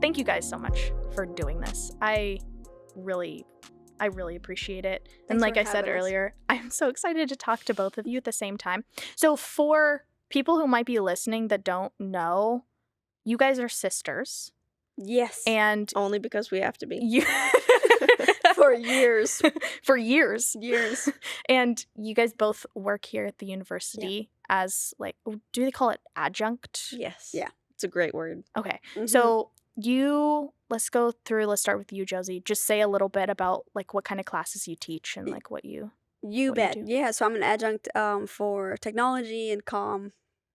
thank you guys so much for doing this. I really appreciate it. And Thanks like for I said having us. earlier, I'm so excited to talk to both of you at the same time. So for people who might be listening that don't know, you guys are sisters. Yes. And Only because we have to be. you For years. for years. Years. And you guys both work here at the university as like, do they call it adjunct? Yes. Yeah. It's a great word. Okay. Mhm. So let's start with you, Josie. Just say a little bit about like what kind of classes you teach and like what you You what bet. do. Yeah, so I'm an adjunct for technology and comm,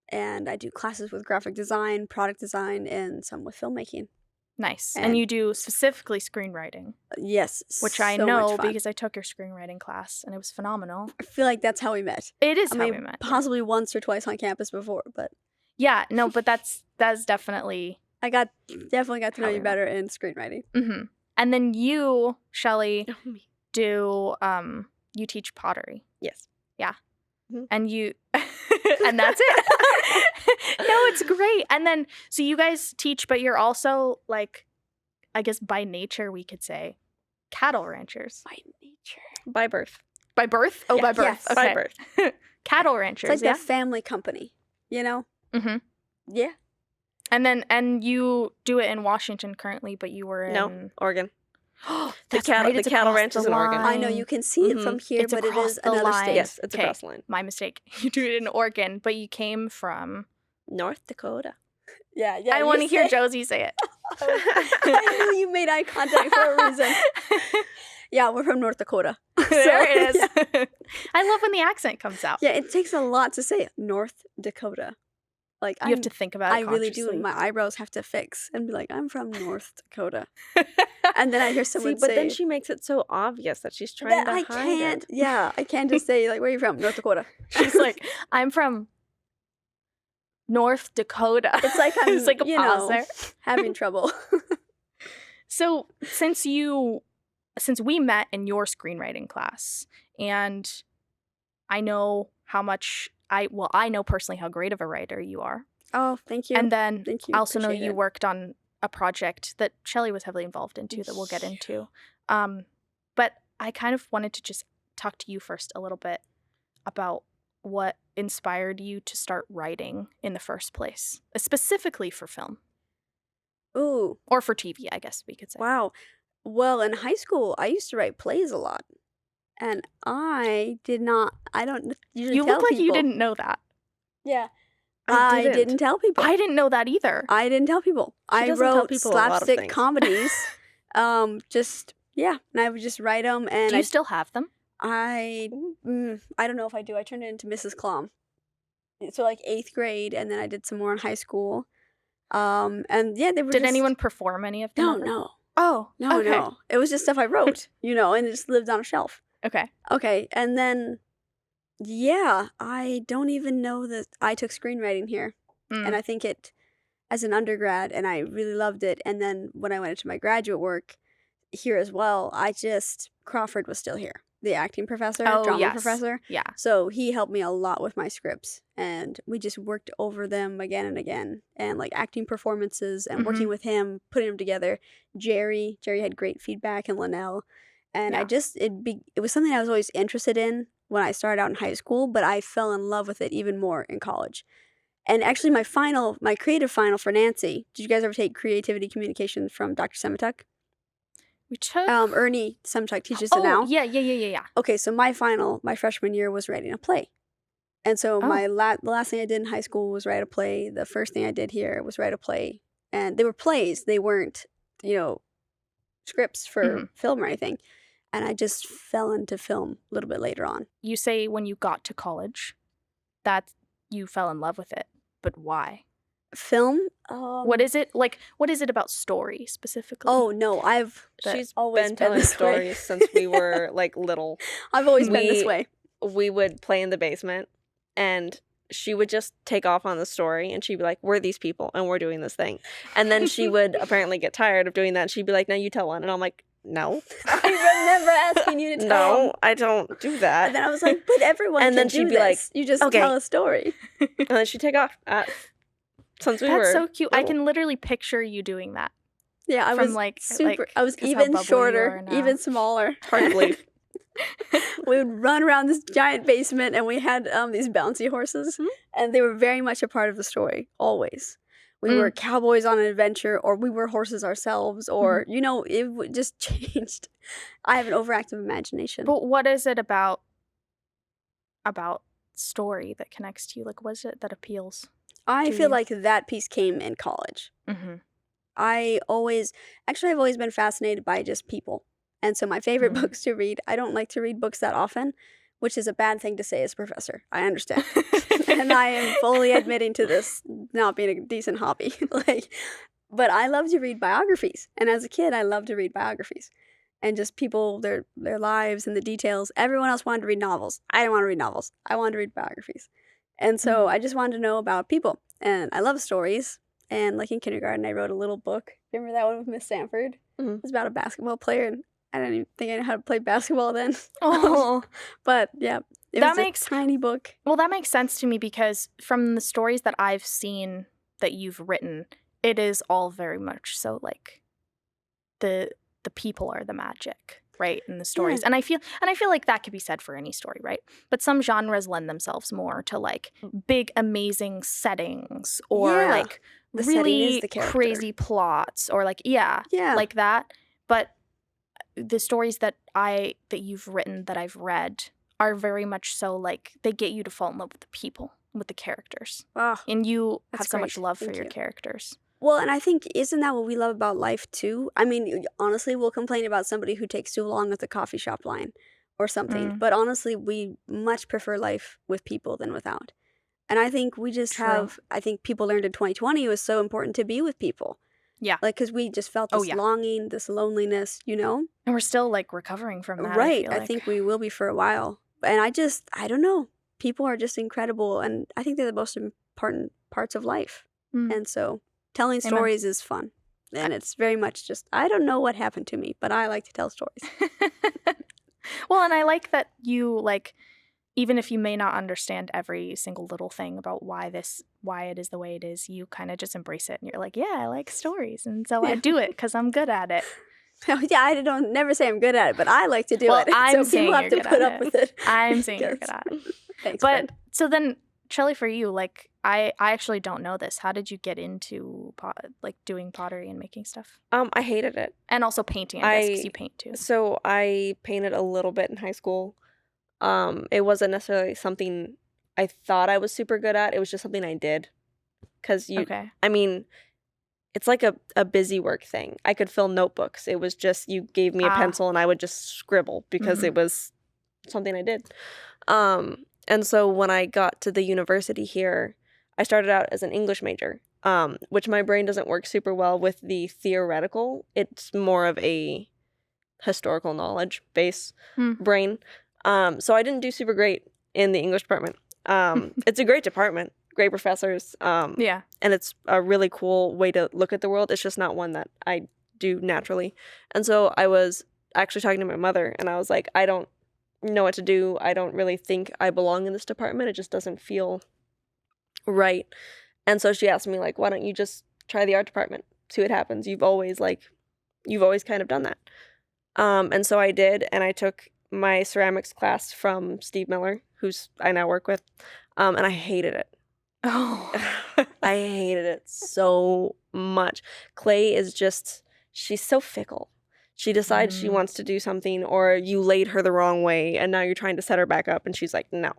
and I do classes with graphic design, product design, and some with filmmaking. Nice. And And- you do specifically screenwriting, Yes, which I so know much fun. because I took your screenwriting class and it was phenomenal. I feel like that's how we met. It is I how mean, we met. possibly once or twice on campus before, but Yeah, no, but that's definitely. I definitely got to know How we you met. better in screenwriting. Mm-hmm. And then you, Shelly, Oh, me. do you teach pottery. Yes. And you and that's it. No, it's great. And then so you guys teach, but you're also like, I guess by nature we could say cattle ranchers. By nature. By birth. By birth? Oh, Yeah, by birth. yes. Okay. By birth. Cattle It's ranchers, like yeah. the family company, you know? Mm-hmm. Yeah. And you do it in Washington currently, but you were in No, Oregon. That's cattle- right, the it's cattle across ranch the is in Oregon. I know you can see it from here, It's but it across is the another line. state. Yes, it's Okay. across the line. My mistake. You do it in Oregon, but you came from. North Dakota. Yeah, yeah. I want to you hear say- Josie say it. I knew you made eye contact for a reason. Yeah, we're from North Dakota. There it is. Yeah. I love when the accent comes out. Yeah, it takes a lot to say North Dakota. Like You have to think about it. I really do. consciously. My eyebrows have to fix and be like, I'm from North Dakota. And then I hear someone See, but say, then she makes it so obvious that she's trying that to I hide can't. it. Yeah, I can't just say like, where are you from? North Dakota. She's like, I'm from North Dakota. It's like I'm, It's like a you pause know, there. having trouble. So since we met in your screenwriting class, and I know how much I know personally how great of a writer you are. Oh, thank you. And then Thank you. I also know Appreciate you it. worked on a project that Shelly was heavily involved in too that we'll get into. But I kind of wanted to just talk to you first a little bit about what inspired you to start writing in the first place, specifically for film Ooh, or for TV, I guess we could say. wow. Well, in high school, I used to write plays a lot. And I don't usually You tell look like you people. didn't know that. Yeah. I I didn't. didn't tell people. I didn't know that either. I didn't tell people. I doesn't tell wrote people a lot of slapstick things. comedies. And I would just write them. And Do you still have them? I don't know if I do. I turned it into Mrs. Klum. So like 8th grade, and then I did some more in high school. And yeah, they were. Did just, anyone perform any of them? No, ever? no, Oh, no, okay. no. It was just stuff I wrote, and it just lived on a shelf. Okay. Okay, and then, yeah, I don't even know that I took screenwriting here. Mm. And I think it as an undergrad, and I really loved it. And then when I went into my graduate work here as well, Crawford was still here, the acting professor, Oh, drama yes. professor. Yeah. So he helped me a lot with my scripts, and we just worked over them again and again, and like acting performances and working with him, putting them together. Jerry had great feedback, and Linnell. And Yeah. it was something I was always interested in when I started out in high school, but I fell in love with it even more in college. And actually, my creative final for Nancy. Did you guys ever take creativity communication from Dr. Semituk? We took. Ernie Semituk teaches it now. Yeah. Okay, so my freshman year was writing a play. And so Oh. the last thing I did in high school was write a play. The first thing I did here was write a play. And they were plays. They weren't, scripts for film or anything. And I just fell into film a little bit later on. You say when you got to college that you fell in love with it, but why? Film? What is it like? What is it about story specifically? Oh, no, She's always been telling this way. stories since we were like little. I've always been this We- way. We would play in the basement, and she would just take off on the story, and she'd be like, "We're these people, and we're doing this thing." And then she would apparently get tired of doing that. And she'd be like, "Now you tell one," and I'm like, "No, I remember asking you to tell. no, I don't do that." And then I was like, but everyone And can then do she'd be like, this. You just "Okay." tell a story. And then she'd take off. Since we were That's so cute. I little. can literally picture you doing that. Yeah, I From, was like, super. I was 'cause how even bubbly you shorter, are now. even smaller. Hard to believe. We would run around this giant basement, and we had these bouncy horses, and they were very much a part of the story. Always, we were cowboys on an adventure, or we were horses ourselves, or it just changed. I have an overactive imagination. But what is it about story that connects to you? Like, what is it that appeals I to feel you? like that piece came in college. Mm-hmm. I've always been fascinated by just people. And so my favorite books to read, I don't like to read books that often, which is a bad thing to say as a professor. I understand. And I am fully admitting to this not being a decent hobby. But I love to read biographies. And as a kid, I loved to read biographies. And just people, their lives and the details. Everyone else wanted to read novels. I didn't want to read novels. I wanted to read biographies. And so I just wanted to know about people. And I love stories. And like in kindergarten, I wrote a little book. Remember that one with Miss Sanford? It was about a basketball player, and I didn't even think I knew how to play basketball then. Oh, But yeah, it That was makes- a tiny book. well, that makes sense to me because from the stories that I've seen that you've written, it is all very much so like the people are the magic, right, in the stories. Yeah. And I feel like that could be said for any story, right? But some genres lend themselves more to like big amazing settings or Yeah. like The setting is really the character. crazy plots or like yeah, like that. But the stories that you've written that I've read are very much so like they get you to fall in love with the people, with the characters. Oh, And you That's have so much great. love for Thank your you. characters. well, and I think, isn't that what we love about life too? I mean, honestly, we'll complain about somebody who takes too long at the coffee shop line or something. But honestly, we much prefer life with people than without. And I think we just True. I think people learned in 2020 it was so important to be with people. Yeah. Like, because we just felt Oh, this yeah. longing, this loneliness, And we're still like recovering from that. Right. I I think we will be for a while. And I don't know. People are just incredible. And I think they're the most important parts of life. Mm. And so telling Amen. stories is fun. And it's very much just, I don't know what happened to me, but I like to tell stories. Well, and I like that you like, even if you may not understand every single little thing about why it is the way it is, you kind of just embrace it and you're like, yeah, I like stories. And so I Yeah. do it because I'm good at it. Yeah, I don't never say I'm good at it, but I like to do Well, it. I'm so saying people have you're to good put at up it. with it. I'm saying you're Yes. good at it. Thanks, But friend. so then, Shelly, for you, like, I actually don't know this. How did you get into doing pottery and making stuff? I hated it. And also painting, I guess, because you paint too. So I painted a little bit in high school. It wasn't necessarily something I thought I was super good at. It was just something I did. Because Okay. I mean, it's like a busy work thing. I could fill notebooks. It was just you gave me a pencil and I would just scribble because it was something I did. And so when I got to the university here, I started out as an English major, which my brain doesn't work super well with the theoretical. It's more of a historical knowledge base brain. So I didn't do super great in the English department. It's a great department, great professors. Yeah. And it's a really cool way to look at the world. It's just not one that I do naturally. And so I was actually talking to my mother and I was like, I don't know what to do. I don't really think I belong in this department. It just doesn't feel right. And so she asked me like, why don't you just try the art department? See what happens. You've always kind of done that. And so I did, and I took my ceramics class from Steve Miller, who's I now work with. And I hated it. Oh. I hated it so much. Clay is just, she's so fickle. She decides she wants to do something, or you laid her the wrong way, and now you're trying to set her back up, and she's like, no.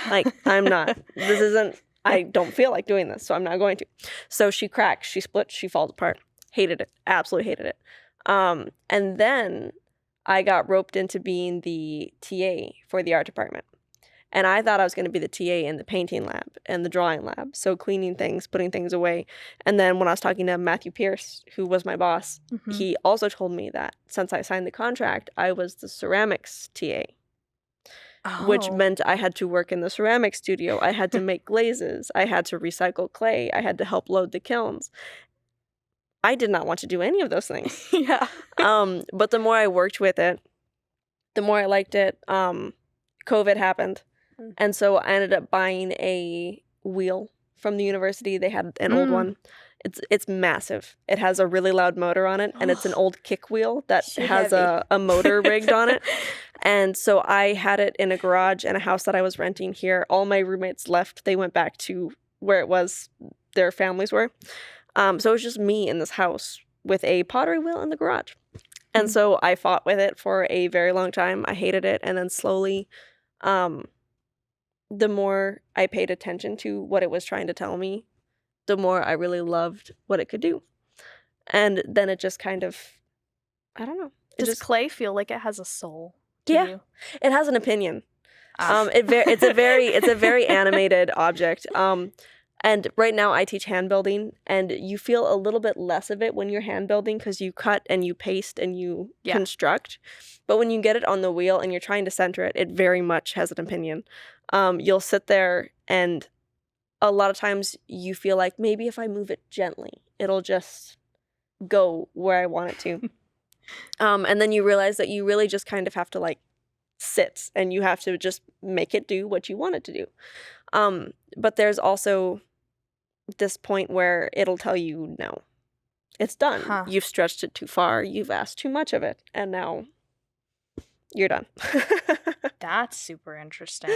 Like, I'm not. This isn't, I don't feel like doing this, so I'm not going to. So she cracks, she splits, she falls apart. Hated it. Absolutely hated it. And then I got roped into being the TA for the art department. And I thought I was going to be the TA in the painting lab and the drawing lab. So cleaning things, putting things away. And then when I was talking to Matthew Pierce, who was my boss, he also told me that since I signed the contract, I was the ceramics TA. Which meant I had to work in the ceramic studio. I had to make glazes. I had to recycle clay. I had to help load the kilns. I did not want to do any of those things. Yeah. But the more I worked with it, the more I liked it. COVID happened. And so I ended up buying a wheel from the university. They had an old one. It's massive. It has a really loud motor on it, and it's an old kick wheel that has a motor rigged on it. And so I had it in a garage in a house that I was renting here. All my roommates left. They went back to where it was their families were. So it was just me in this house with a pottery wheel in the garage. And so I fought with it for a very long time. I hated it. And then slowly, the more I paid attention to what it was trying to tell me, the more I really loved what it could do. And then it just kind of, I don't know. Does clay feel like it has a soul? Yeah, it has an opinion. It's a very animated object. And right now I teach hand building, and you feel a little bit less of it when you're hand building because you cut and you paste and you construct. But when you get it on the wheel and you're trying to center it, it very much has an opinion. You'll sit there, and a lot of times you feel like maybe if I move it gently, it'll just go where I want it to. And then you realize that you really just kind of have to like sit, and you have to just make it do what you want it to do. But there's also this point where it'll tell you, no, it's done. You've stretched it too far. You've asked too much of it. And now you're done. That's super interesting.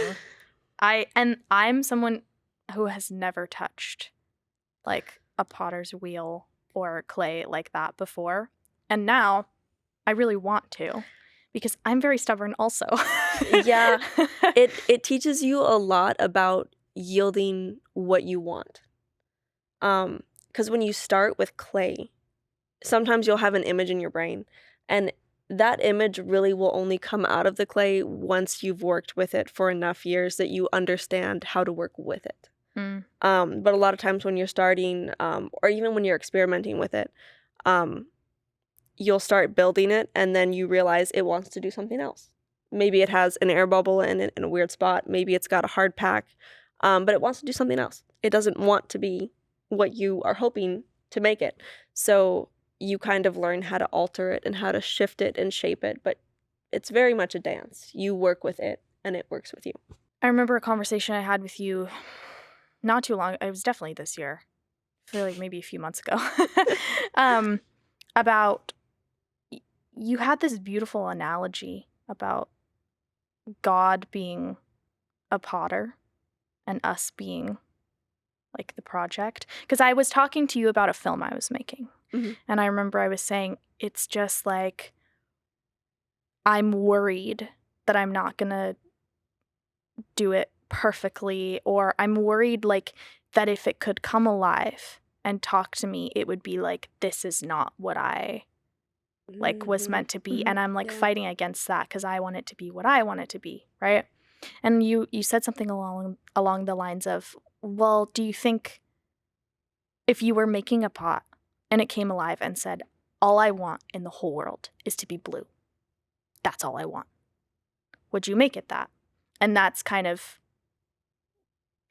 I'm someone who has never touched like a potter's wheel or clay like that before. And now I really want to, because I'm very stubborn also. Yeah. It teaches you a lot about yielding what you want. Because when you start with clay, sometimes you'll have an image in your brain, and that image really will only come out of the clay once you've worked with it for enough years that you understand how to work with it. But a lot of times when you're starting, or even when you're experimenting with it, you'll start building it, and then you realize it wants to do something else. Maybe it has an air bubble in it in a weird spot. Maybe it's got a hard pack, but it wants to do something else. It doesn't want to be what you are hoping to make it. So you kind of learn how to alter it and how to shift it and shape it, but it's very much a dance. You work with it, and it works with you. I remember a conversation I had with you not too long. It was definitely this year. I feel like maybe a few months ago. About you had this beautiful analogy about God being a potter and us being like the project. Because I was talking to you about a film I was making. And I remember I was saying, it's just like, I'm worried that I'm not going to do it perfectly, or I'm worried like that if it could come alive and talk to me, it would be like, this is not what I like was meant to be. And I'm like fighting against that because I want it to be what I want it to be, right? And you said something along the lines of, well, do you think if you were making a pot and it came alive and said, all I want in the whole world is to be blue, that's all I want, would you make it that? And that's kind of,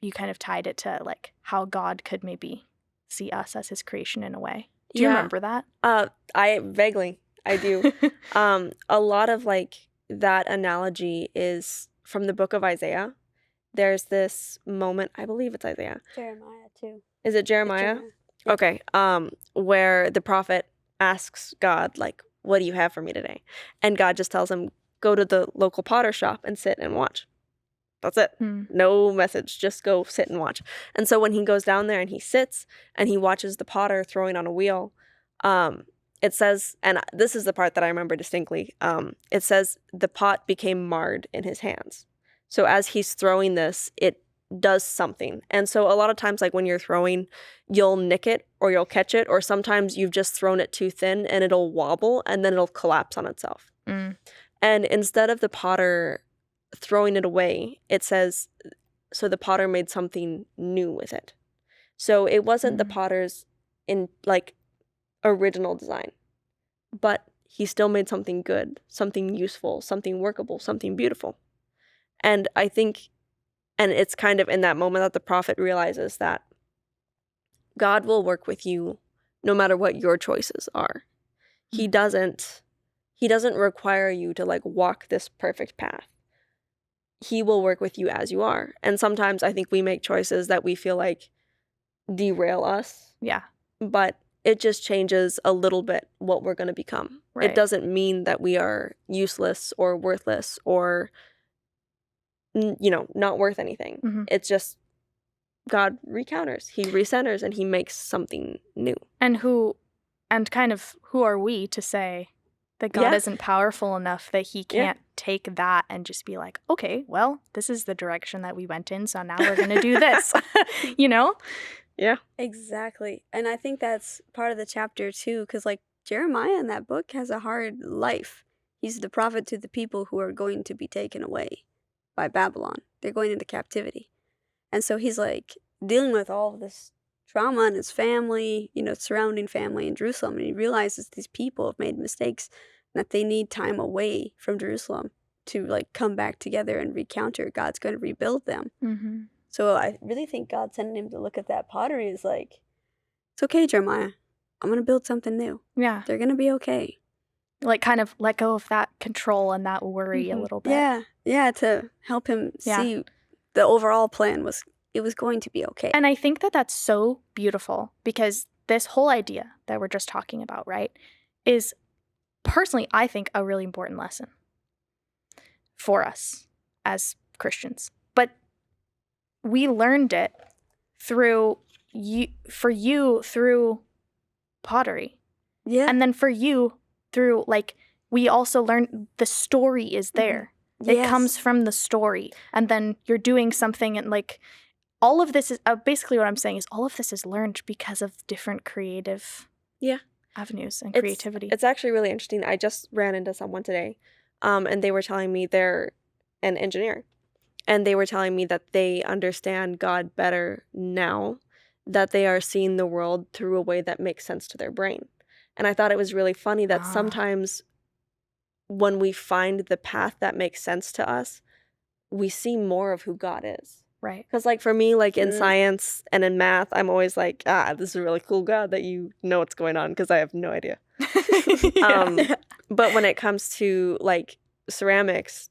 you kind of tied it to like how God could maybe see us as his creation in a way. Do you remember that? I vaguely, I do. A lot of like that analogy is from the book of Isaiah. There's this moment, I believe it's Isaiah. Jeremiah too. Is it Jeremiah? Yeah. Okay. Where the prophet asks God, like, what do you have for me today? And God just tells him, go to the local potter shop and sit and watch. That's it. No message. Just go sit and watch. And so when he goes down there and he sits and he watches the potter throwing on a wheel, it says, and this is the part that I remember distinctly, it says the pot became marred in his hands. So as he's throwing this, it does something. And so a lot of times, like when you're throwing, you'll nick it or you'll catch it, or sometimes you've just thrown it too thin and it'll wobble and then it'll collapse on itself. And instead of the potter throwing it away, it says, so the potter made something new with it. So it wasn't the potter's in like original design, but he still made something good, something useful, something workable, something beautiful. And I think, and it's kind of in that moment that the prophet realizes that God will work with you no matter what your choices are. He doesn't require you to like walk this perfect path. He will work with you as you are. And sometimes I think we make choices that we feel like derail us. Yeah. But it just changes a little bit what we're going to become. Right. It doesn't mean that we are useless or worthless or, not worth anything. Mhm. It's just God recounters, he recenters, and he makes something new. And who are we to say that God Yeah. isn't powerful enough that he can't take that and just be like, okay, well, this is the direction that we went in, so now we're going to do this, you know? Yeah. Exactly. And I think that's part of the chapter too, because like Jeremiah in that book has a hard life. He's the prophet to the people who are going to be taken away by Babylon. They're going into captivity. And so he's like dealing with all of this trauma in his family, surrounding family in Jerusalem. And he realizes these people have made mistakes and that they need time away from Jerusalem to like come back together and recounter. God's going to rebuild them. Mm-hmm. So I really think God sending him to look at that pottery is like, it's okay, Jeremiah. I'm going to build something new. Yeah. They're going to be okay. Like kind of let go of that control and that worry a little bit. Yeah, to help him see the overall plan was going to be okay. And I think that that's so beautiful because this whole idea that we're just talking about, right, is personally, I think, a really important lesson for us as Christians. But we learned it through pottery. Yeah. And then for you through, like, we also learned the story is there. It comes from the story. And then you're doing something and, like, all of this is basically what I'm saying is all of this is learned because of different creative avenues and creativity. It's actually really interesting. I just ran into someone today, and they were telling me they're an engineer. And they were telling me that they understand God better now, that they are seeing the world through a way that makes sense to their brain. And I thought it was really funny that sometimes when we find the path that makes sense to us, we see more of who God is. Right. Because, like, for me, like, in science and in math, I'm always like, this is a really cool God that you know what's going on, because I have no idea. But when it comes to, like, ceramics,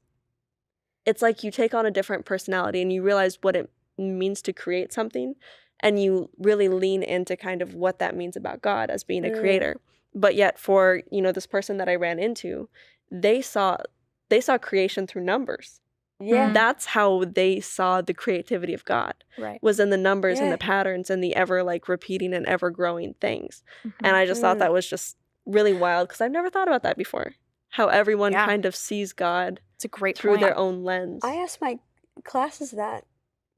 it's like you take on a different personality and you realize what it means to create something, and you really lean into kind of what that means about God as being a creator. But yet for, this person that I ran into, they saw creation through numbers. Yeah. That's how they saw the creativity of God. Right. Was in the numbers and the patterns and the ever, like, repeating and ever growing things. Mm-hmm. And I just thought that was just really wild, because I've never thought about that before. How everyone kind of sees God it's a great through their own lens. I asked my classes that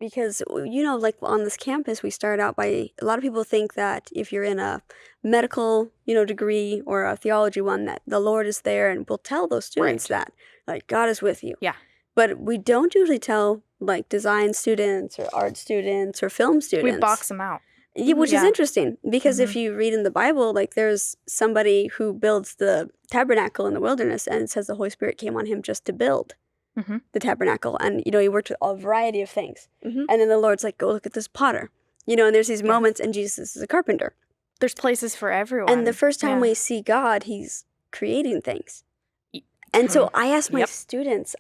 because, like on this campus, we start out by, a lot of people think that if you're in a medical, degree or a theology one, that the Lord is there, and we'll tell those students that, like, God is with you. Yeah. But we don't usually tell, like, design students or art students or film students. We box them out. Yeah, which is interesting, because if you read in the Bible, like, there's somebody who builds the tabernacle in the wilderness, and it says the Holy Spirit came on him just to build the tabernacle. And, he worked with a variety of things. And then the Lord's like, go look at this potter. And there's these moments, and Jesus is a carpenter. There's places for everyone. And the first time we see God, he's creating things. And so I asked my students,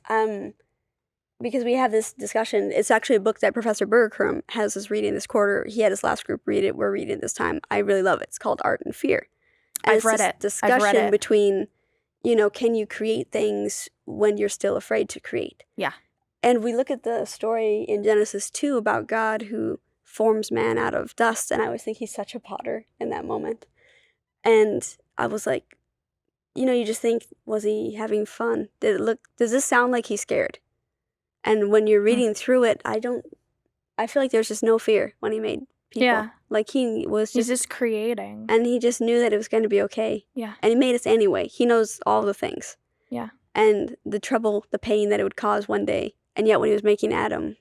because we have this discussion. It's actually a book that Professor Bergkram has us reading this quarter. He had his last group read it. We're reading it this time. I really love it. It's called Art and Fear. And I've read it. Discussion between, can you create things when you're still afraid to create? Yeah. And we look at the story in Genesis 2 about God who forms man out of dust. And I always think he's such a potter in that moment. And I was like, you just think, was he having fun? Does this sound like he's scared? And when you're reading through it, I feel like there's just no fear when he made people. Yeah. Like, he's just creating. And he just knew that it was going to be okay. Yeah. And he made us anyway. He knows all the things. Yeah. And the trouble, the pain that it would cause one day. And yet when he was making Adam,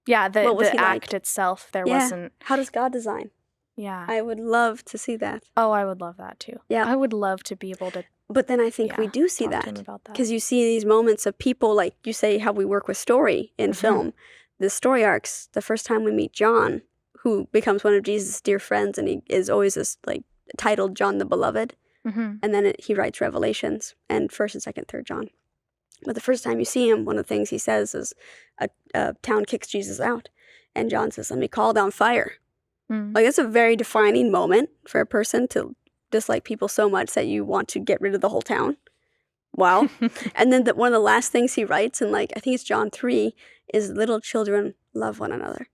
Yeah, the he act like? itself, there wasn't. How does God design? Yeah. I would love to see that. Oh, I would love that too. Yeah. I would love to be able to. But then I think we do see talk to him that. about that. Because you see these moments of people, like you say, how we work with story in film. The story arcs, the first time we meet John, who becomes one of Jesus' dear friends, and he is always this, like, titled John the Beloved. And then he writes Revelations and 1st and 2nd, 3rd John. But the first time you see him, one of the things he says is a town kicks Jesus out. And John says, let me call down fire. Mm. Like, that's a very defining moment for a person to dislike people so much that you want to get rid of the whole town. Wow. And then one of the last things he writes in, like, I think it's John 3, is little children love one another.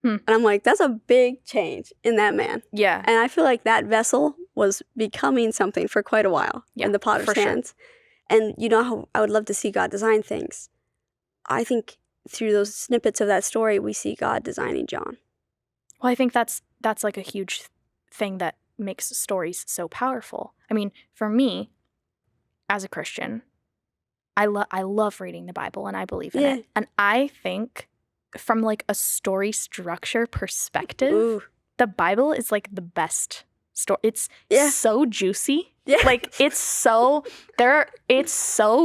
And I'm like, that's a big change in that man. Yeah. And I feel like that vessel was becoming something for quite a while in the potter's hands. Sure. And you know how I would love to see God design things. I think through those snippets of that story, we see God designing John. Well, I think that's like a huge thing that makes stories so powerful. I mean, for me, as a Christian, I love reading the Bible and I believe in it. And I think from like a story structure perspective, the Bible is like the best story. It's so juicy. Yeah. Like it's so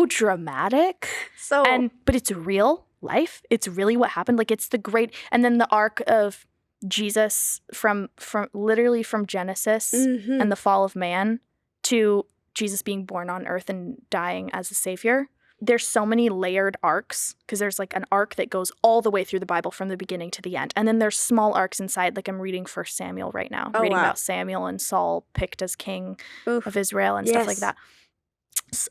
dramatic. But it's real life. It's really what happened. Like it's the great, and then the arc of Jesus from literally from Genesis and the fall of man to Jesus being born on earth and dying as a savior. There's so many layered arcs because there's like an arc that goes all the way through the Bible from the beginning to the end. And then there's small arcs inside. Like I'm reading 1 Samuel right now, reading about Samuel and Saul picked as king of Israel and stuff like that.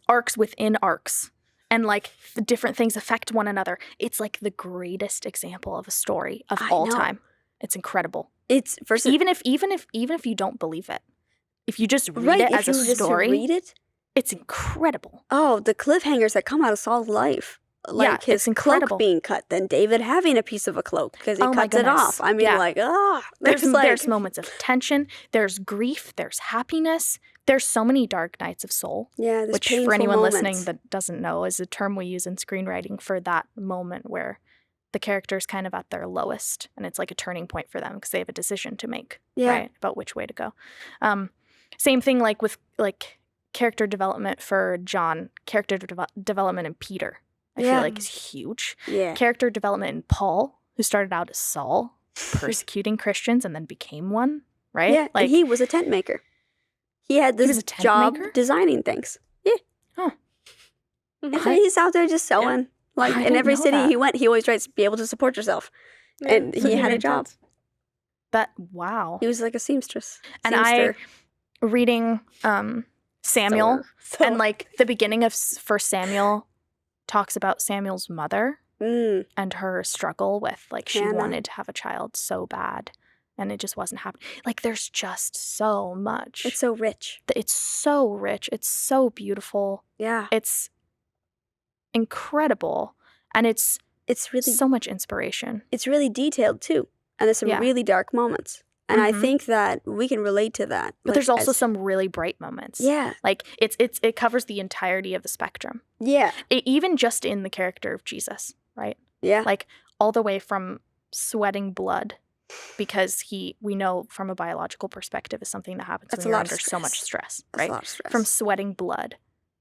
Arcs within arcs. And like the different things affect one another. It's like the greatest example of a story of all time. It's incredible. It's even if you don't believe it, if you just read it as a story, read it. It's incredible. Oh, the cliffhangers that come out of Saul's life. Like his cloak being cut, then David having a piece of a cloak because he cuts it off. I mean, there's moments of tension, there's grief, there's happiness. There's so many dark nights of soul. Yeah, which for anyone listening that doesn't know is a term we use in screenwriting for that moment where the character's kind of at their lowest and it's like a turning point for them because they have a decision to make, right, about which way to go. Same thing like with like character development for John, character development in Peter, I feel like is huge. Yeah. Character development in Paul, who started out as Saul, persecuting Christians and then became one, right? Yeah, like, and he was a tent maker. He had this job designing things. Yeah. Huh. And he's out there just selling. Like in every city he went, he always tries to be able to support yourself. Yeah. And he had a job. Wow. He was like a seamstress. And I reading Samuel and like the beginning of 1 Samuel talks about Samuel's mother and her struggle with like she wanted to have a child so bad and it just wasn't happening. Like there's just so much. It's so rich. It's so rich. It's so beautiful. Yeah. It's incredible. And it's really so much inspiration. It's really detailed too. And there's some really dark moments. And I think that we can relate to that. But there's also some really bright moments. Yeah. Like it covers the entirety of the spectrum. Yeah. Even just in the character of Jesus, right? Yeah. Like all the way from sweating blood because we know from a biological perspective is something that happens when you're under so much stress, right? That's a lot of stress. From sweating blood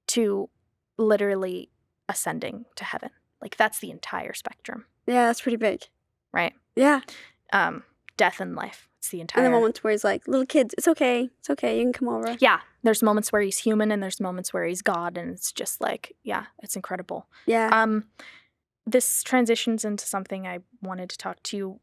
to literally ascending to heaven. Like that's the entire spectrum. Yeah, that's pretty big. Right? Yeah. Death and life. It's the entire. And the moments where he's like, little kids, it's okay, you can come over. Yeah, there's moments where he's human, and there's moments where he's God, and it's just like, it's incredible. Yeah. This transitions into something I wanted to talk to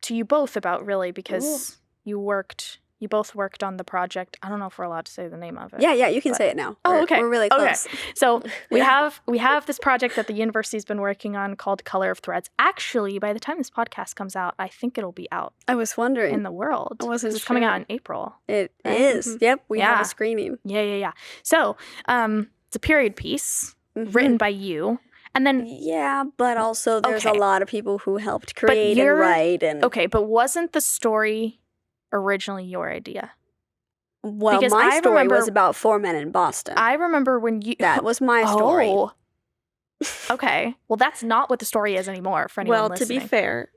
you both about, really, because you both worked on the project. I don't know if we're allowed to say the name of it. Yeah, you can say it now. Okay. We're really close. Okay. So we have this project that the university's been working on called Color of Threads. Actually, by the time this podcast comes out, I think it'll be out. I was wondering. In the world. I wasn't It's coming out in April. It is. Mm-hmm. Yep. We have a screening. Yeah. So it's a period piece written by you. And then but also there's a lot of people who helped create and write. Okay, but wasn't the story originally your idea? Well, because my story was about 4 men in Boston. I remember when you... That was my story. Oh. Okay. Well, that's not what the story is anymore for anyone listening. To be fair,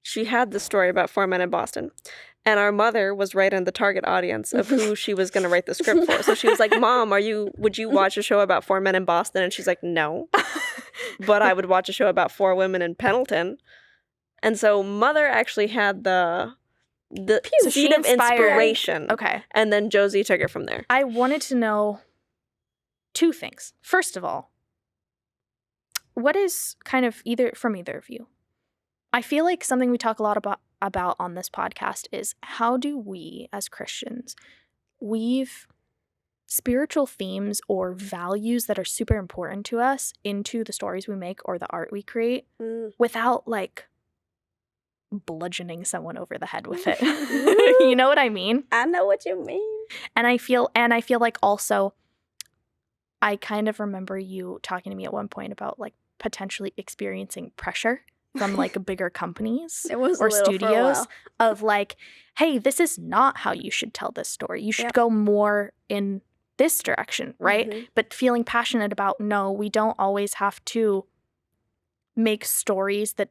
she had the story about 4 men in Boston. And our mother was right in the target audience of who she was going to write the script for. So she was like, Mom, would you watch a show about 4 men in Boston? And she's like, no. But I would watch a show about 4 women in Pendleton. And so Mother actually had the seed of inspiration. Okay. And then Josie took it from there. I wanted to know 2 things. First of all, what is kind of either of you, I feel like something we talk a lot about on this podcast is how do we as Christians weave spiritual themes or values that are super important to us into the stories we make or the art we create without like bludgeoning someone over the head with it. You know what I mean? I know what you mean. And I feel like also I kind of remember you talking to me at one point about like potentially experiencing pressure from like bigger companies or studios of like, hey, this is not how you should tell this story. You should go more in this direction, right? But feeling passionate about, no, we don't always have to make stories that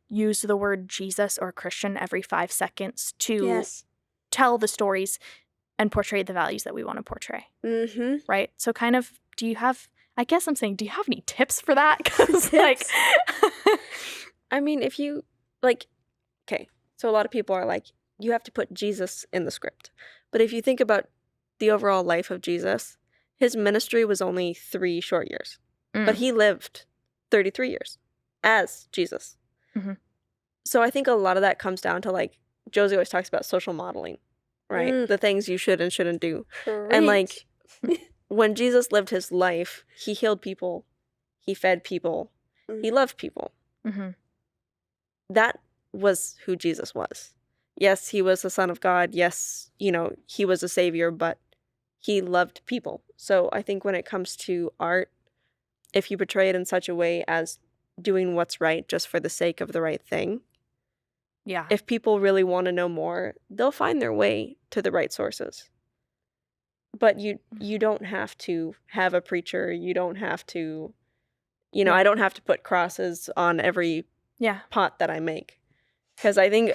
use the word Jesus or Christian every 5 seconds to tell the stories and portray the values that we want to portray, right? So kind of, do you have any tips for that? Because like, I mean, if you like, okay, so a lot of people are like, you have to put Jesus in the script. But if you think about the overall life of Jesus, his ministry was only 3 short years, but he lived 33 years as Jesus. So I think a lot of that comes down to like, Josie always talks about social modeling, right? The things you should and shouldn't do. And like, when Jesus lived his life, he healed people, he fed people, he loved people. That was who Jesus was. Yes, he was the Son of God. Yes, you know, he was a savior, but he loved people. So I think when it comes to art, if you portray it in such a way as doing what's right just for the sake of the right thing, if people really want to know more, they'll find their way to the right sources. But you don't have to have a preacher. You don't have to, you know, I don't have to put crosses on every pot that I make. Because I think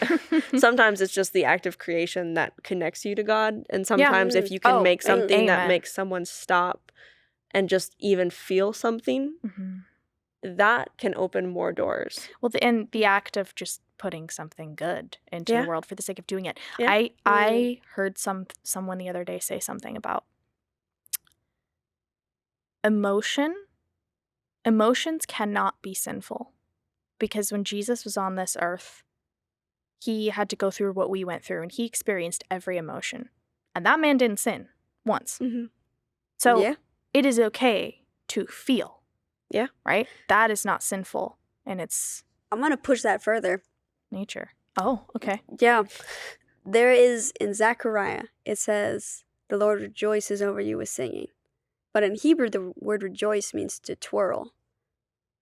sometimes it's just the act of creation that connects you to God. And sometimes if you can make something that makes someone stop and just even feel something, that can open more doors. Well, and the act of just putting something good into the world for the sake of doing it. I heard someone the other day say something about emotions cannot be sinful, because when Jesus was on this earth, he had to go through what we went through, and he experienced every emotion, and that man didn't sin once. So it is okay to feel. Right? That is not sinful, and it's... I'm going to push that further. Nature. Oh, okay. Yeah. There is, in Zechariah, it says, the Lord rejoices over you with singing. But in Hebrew, the word rejoice means to twirl.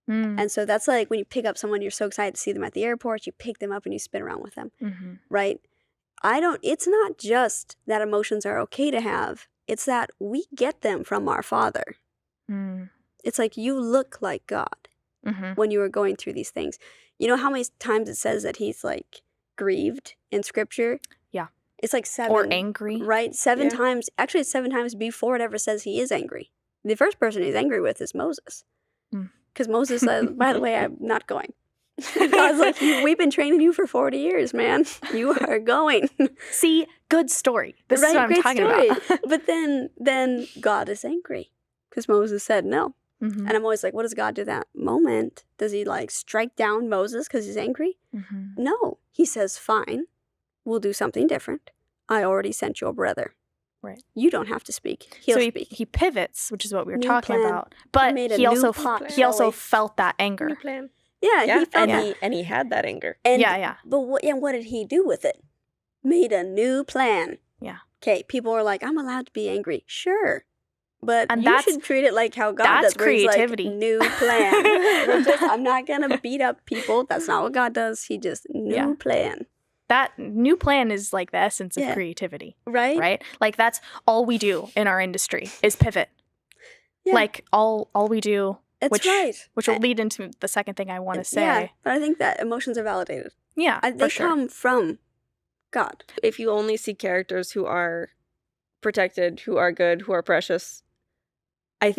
And so that's like when you pick up someone, you're so excited to see them at the airport, you pick them up and you spin around with them. Right? It's not just that emotions are okay to have. It's that we get them from our Father. It's like you look like God when you are going through these things. You know how many times it says that he's like grieved in Scripture? Yeah. It's like 7. Or angry. Right? 7 times. Actually, it's 7 times before it ever says he is angry. The first person he's angry with is Moses. Because Moses said, by the way, I'm not going. God's like, we've been training you for 40 years, man. You are going. See, good story. This is what I'm talking about. But then God is angry because Moses said no. And I'm always like, what does God do that moment? Does he like strike down Moses because he's angry? No. He says, fine, we'll do something different. I already sent your brother. Right. You don't have to speak. He'll speak. He pivots, which is what we were talking about. But he also felt that anger. New plan. Yeah, he felt that. And he had that anger. And, But what did he do with it? Made a new plan. Yeah. Okay, people are like, I'm allowed to be angry. Sure. But you should treat it like how God does. That's creativity. Like, new plan. I'm not going to beat up people. That's not what God does. He just, new plan. That new plan is like the essence of creativity. Right? Right? Like that's all we do in our industry is pivot. Yeah. Like all we do. Which will lead into the second thing I want to say. Yeah, but I think that emotions are validated. Yeah, they come from God. If you only see characters who are protected, who are good, who are precious, I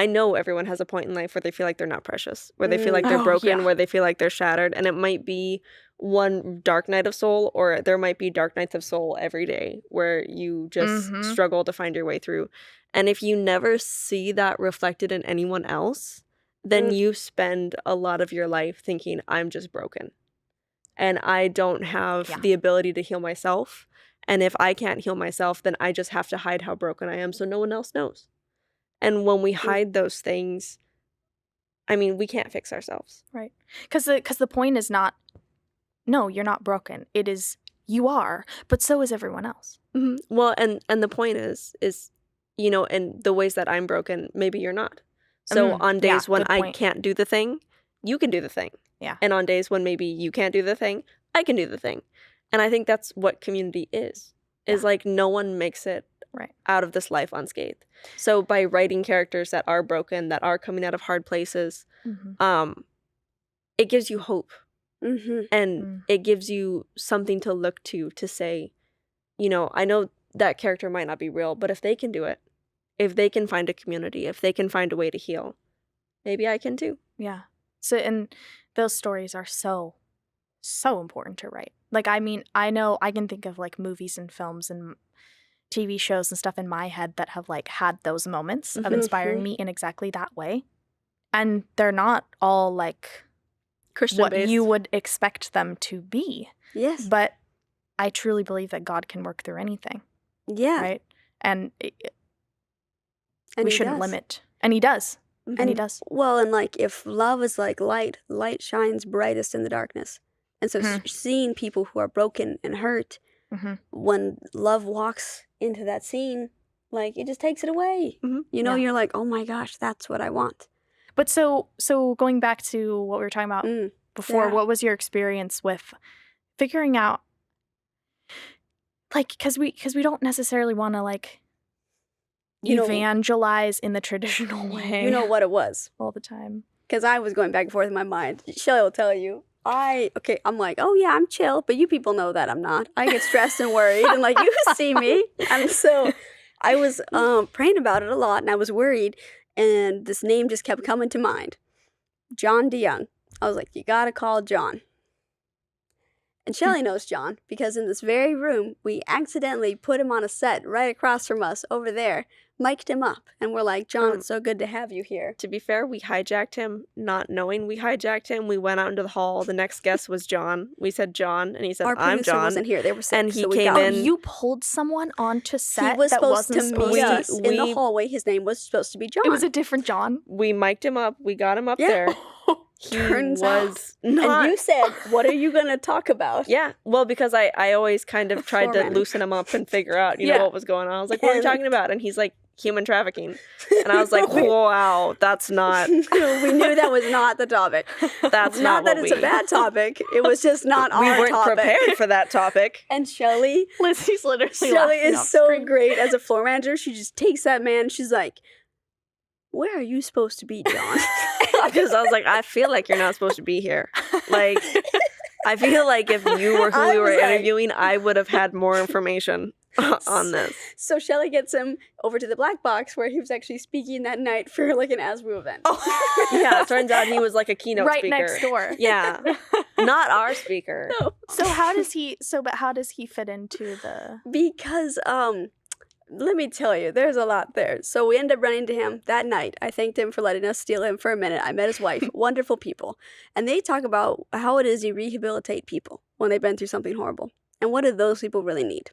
know everyone has a point in life where they feel like they're not precious, where they feel like they're broken, where they feel like they're shattered. And it might be one dark night of soul, or there might be dark nights of soul every day where you just struggle to find your way through. And if you never see that reflected in anyone else, then you spend a lot of your life thinking, I'm just broken. And I don't have the ability to heal myself. And if I can't heal myself, then I just have to hide how broken I am so no one else knows. And when we hide those things, I mean, we can't fix ourselves. Right. Because the point is not, no, you're not broken. It is, you are, but so is everyone else. Mm-hmm. Well, and the point is, you know, in the ways that I'm broken, maybe you're not. So on days when I can't do the thing, you can do the thing. Yeah. And on days when maybe you can't do the thing, I can do the thing. And I think that's what community is like no one makes it out of this life unscathed. So by writing characters that are broken, that are coming out of hard places, it gives you hope. And it gives you something to look to say, you know, I know that character might not be real, but if they can do it, if they can find a community, if they can find a way to heal, maybe I can too. Yeah. So, and those stories are so important to write. Like, I mean, I know I can think of like movies and films and TV shows and stuff in my head that have like had those moments of inspiring me in exactly that way. And they're not all like Christian what based. you would expect them to be. Yes. But I truly believe that God can work through anything. Yeah. Right? And And we he shouldn't does. limit. And he does. And he does. Well, and like if love is like light shines brightest in the darkness. And so seeing people who are broken and hurt, when love walks into that scene, like it just takes it away. You know, you're like, oh my gosh, that's what I want. But so going back to what we were talking about before, what was your experience with figuring out, like, because we don't necessarily want to like evangelize in the traditional way. You know what it was all the time. Because I was going back and forth in my mind. Shelly will tell you. I'm like, oh yeah, I'm chill, but you people know that I'm not. I get stressed and worried, and like you see me, and so I was praying about it a lot, and I was worried, and this name just kept coming to mind, John DeYoung. I was like, you gotta call John. And Shelly knows John because in this very room, we accidentally put him on a set right across from us over there, mic'd him up, and we're like, John, it's so good to have you here. To be fair, we hijacked him, not knowing we hijacked him. We went out into the hall. The next guest was John. We said John, and he said, Our I'm producer John. wasn't here. They were sick, and he so we came got in. You pulled someone onto set He was that supposed wasn't to supposed meet to. us in the hallway. His name was supposed to be John. It was a different John. We mic'd him up. We got him up there. He Turns was out. not. And you said, what are you going to talk about? Yeah, well, because I always kind of tried to loosen him up and figure out, you know, what was going on. I was like, what are you talking about? And he's like, human trafficking. And I was like, wow, that's not. We knew that was not the topic. That's not that it's a bad topic. It was just not our topic. We weren't prepared for that topic. And Shelly Lizzie's literally Shelly laughing is off so screen. great as a floor manager. She just takes that man. She's like, where are you supposed to be, John? Because I was like, I feel like you're not supposed to be here. Like, I feel like if you were who we were interviewing, I would have had more information on this. So Shelly gets him over to the black box where he was actually speaking that night for like an ASWU event. Oh. Yeah, it turns out he was like a keynote right speaker. next door. Yeah. Not our speaker. No. So how does he fit into the... Because, let me tell you, there's a lot there. So we ended up running into him that night. I thanked him for letting us steal him for a minute. I met his wife. Wonderful people. And they talk about how it is you rehabilitate people when they've been through something horrible. And what do those people really need?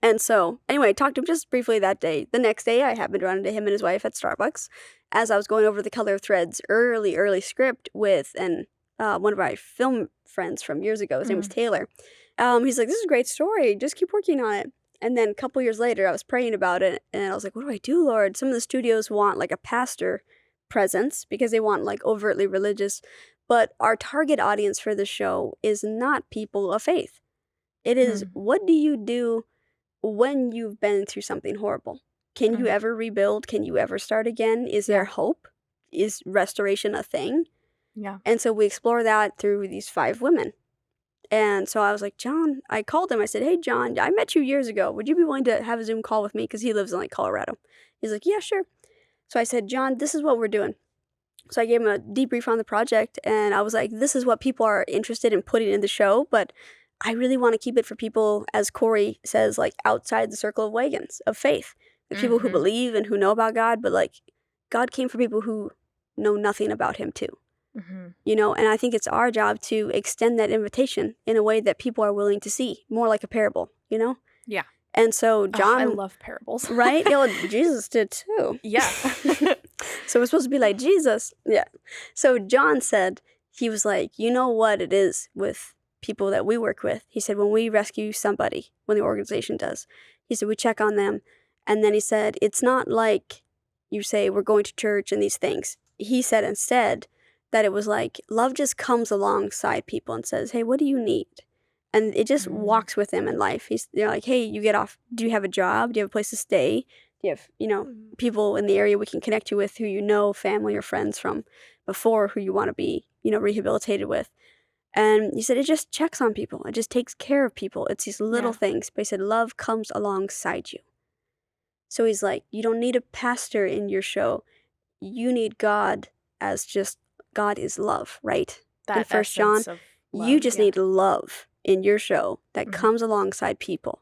And so, anyway, I talked to him just briefly that day. The next day, I happened to run into him and his wife at Starbucks as I was going over the Color of Threads early script with one of my film friends from years ago. His name was Taylor. He's like, this is a great story. Just keep working on it. And then a couple years later, I was praying about it, and I was like, what do I do, Lord? Some of the studios want, like, a pastor presence because they want, like, overtly religious. But our target audience for the show is not people of faith. It is, what do you do when you've been through something horrible? Can you ever rebuild? Can you ever start again? Is there hope? Is restoration a thing? Yeah. And so we explore that through these 5 women. And so I was like, John, I called him. I said, hey, John, I met you years ago. Would you be willing to have a Zoom call with me? Because he lives in, like, Colorado. He's like, yeah, sure. So I said, John, this is what we're doing. So I gave him a debrief on the project. And I was like, this is what people are interested in putting in the show. But I really want to keep it for people, as Corey says, like, outside the circle of wagons of faith. The people who believe and who know about God. But, like, God came for people who know nothing about him too. Mm-hmm. You know, and I think it's our job to extend that invitation in a way that people are willing to see, more like a parable, you know? Yeah. And so John... I love parables. Right? Yeah, well, Jesus did too. Yeah. So we're supposed to be like Jesus. Yeah. So John said, he was like, you know what it is with people that we work with? He said, when we rescue somebody, when the organization does, he said, we check on them. And then he said, it's not like you say we're going to church and these things. He said instead that it was like love just comes alongside people and says, hey, what do you need? And it just walks with them in life. They're like, hey, you get off. Do you have a job? Do you have a place to stay? Do you have, you know, people in the area we can connect you with who you know, family or friends from before, who you want to be, you know, rehabilitated with? And he said it just checks on people. It just takes care of people. It's these little things. But he said love comes alongside you. So he's like, you don't need a pastor in your show. You need God as just, God is love, right? That in 1 John, of love, you just need love in your show that comes alongside people.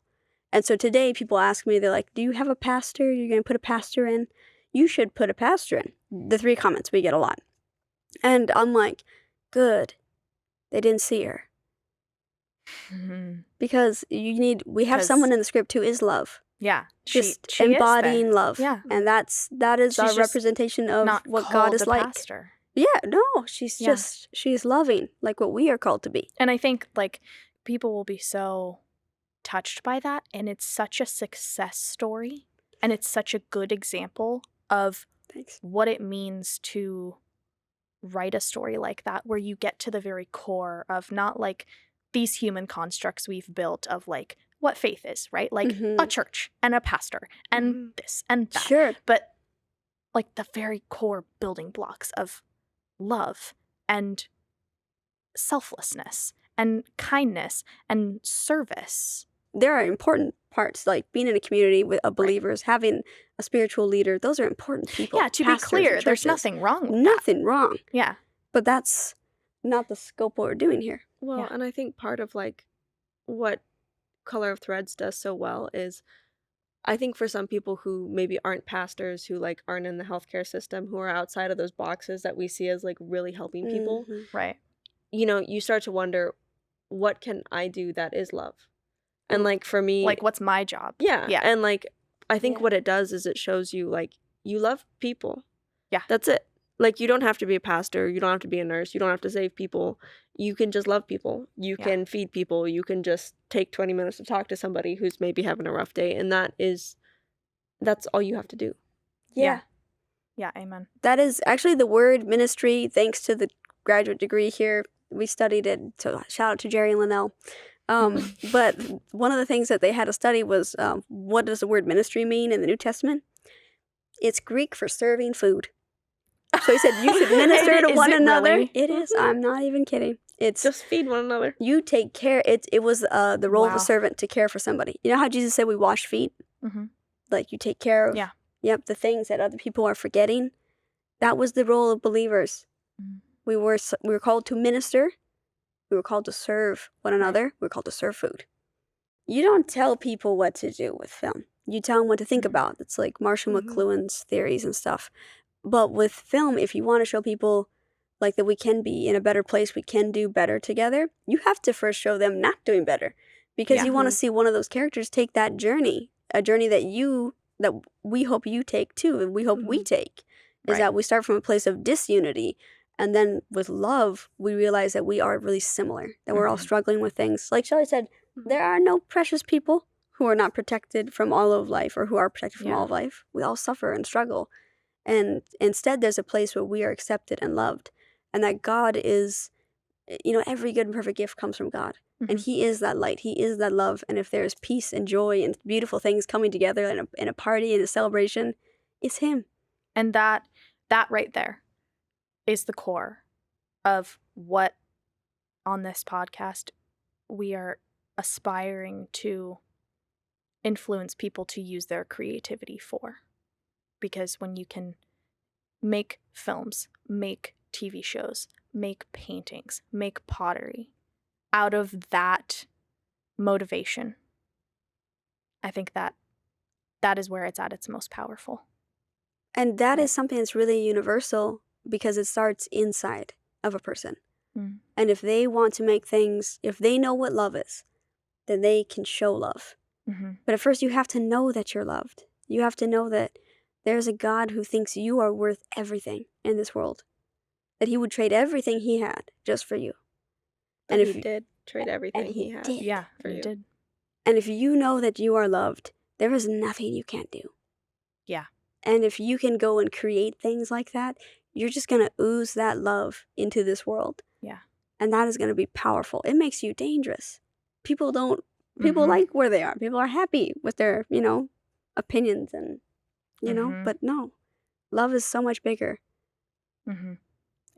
And so today people ask me, they're like, do you have a pastor? You're going to put a pastor in? You should put a pastor in. The 3 comments we get a lot. And I'm like, good. They didn't see her. Because we have someone in the script who is love. Yeah. Just she embodying love. Yeah. And that is our representation of what God is like. Pastor. Yeah, no, she's loving, like what we are called to be. And I think like people will be so touched by that, and it's such a success story, and it's such a good example of what it means to write a story like that, where you get to the very core of not like these human constructs we've built of like what faith is, right? Like a church and a pastor and this and that. Sure. But like the very core building blocks of love and selflessness and kindness and service. There are important parts, like being in a community with believers, having a spiritual leader. Those are important people. Yeah, to be clear, there's nothing wrong with nothing wrong. Yeah. But that's not the scope of what we're doing here. Well, and I think part of like what Color of Threads does so well is, I think for some people who maybe aren't pastors, who like aren't in the healthcare system, who are outside of those boxes that we see as like really helping people, right? You know, you start to wonder, what can I do that is love? And like for me, like what's my job? Yeah. And like I think what it does is it shows you like you love people. Yeah. That's it. Like you don't have to be a pastor, you don't have to be a nurse, you don't have to save people. You can just love people. You can feed people. You can just take 20 minutes to talk to somebody who's maybe having a rough day, and that's all you have to do. Yeah, amen. That is actually the word ministry, thanks to the graduate degree here. We studied it, so shout out to Jerry and Linnell. But one of the things that they had to study was what does the word ministry mean in the New Testament? It's Greek for serving food. So he said you should minister to one another. Really? It is. I'm not even kidding. It's just feed one another. You take care. It was the role of a servant to care for somebody. You know how Jesus said we wash feet? Like you take care of the things that other people are forgetting. That was the role of believers. We were called to minister. We were called to serve one another. We were called to serve food. You don't tell people what to do with film. You tell them what to think about. It's like Marshall McLuhan's theories and stuff. But with film, if you want to show people like that we can be in a better place, we can do better together, you have to first show them not doing better. Because you want to see one of those characters take that journey, a journey that we hope you take too, and we hope we take, is that we start from a place of disunity. And then with love, we realize that we are really similar, that we're all struggling with things. Like Shelly said, there are no precious people who are not protected from all of life or who are protected from all of life. We all suffer and struggle. And instead, there's a place where we are accepted and loved. And that God is, every good and perfect gift comes from God. And He is that light. He is that love. And if there's peace and joy and beautiful things coming together in a party and a celebration, it's Him. And that right there is the core of what on this podcast we are aspiring to influence people to use their creativity for. Because when you can make films, make TV shows, make paintings, make pottery out of that motivation, I think that is where it's at its most powerful. And that is something that's really universal because it starts inside of a person. Mm. And if they want to make things, if they know what love is, then they can show love. Mm-hmm. But at first, you have to know that you're loved. You have to know that there's a God who thinks you are worth everything in this world. That he would trade everything he had just for you. And And he if did trade everything and he he had. did. Yeah, For you you. did. And if you know that you are loved, there is nothing you can't do. Yeah. And if you can go and create things like that, you're just going to ooze that love into this world. Yeah. And that is going to be powerful. It makes you dangerous. People Mhm. like where they are. People are happy with their, opinions and, Mhm. but no, love is so much bigger. Mm-hmm.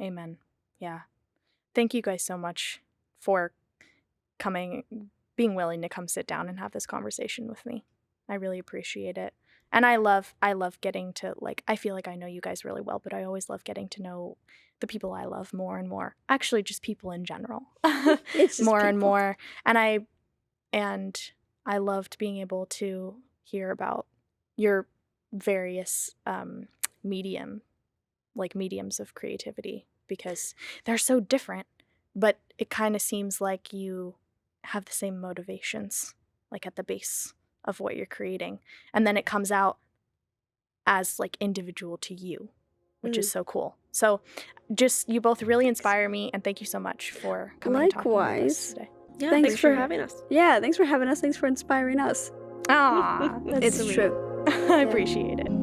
Amen. Yeah. Thank you guys so much for being willing to come sit down and have this conversation with me. I really appreciate it. And I love getting to, I feel like I know you guys really well, but I always love getting to know the people I love more and more. Actually, just people in general. It's just more and people. more. And I loved being able to hear about your various mediums of creativity, because they're so different, but it kind of seems like you have the same motivations, at the base of what you're creating, and then it comes out as individual to you, which is so cool. So just, you both really inspire me, and thank you so much for coming and talking with us Likewise. today. Yeah, Thanks thanks for for- having us. Yeah, thanks for having us. Thanks for inspiring us. Ah, that's It's sweet. true. I appreciate it.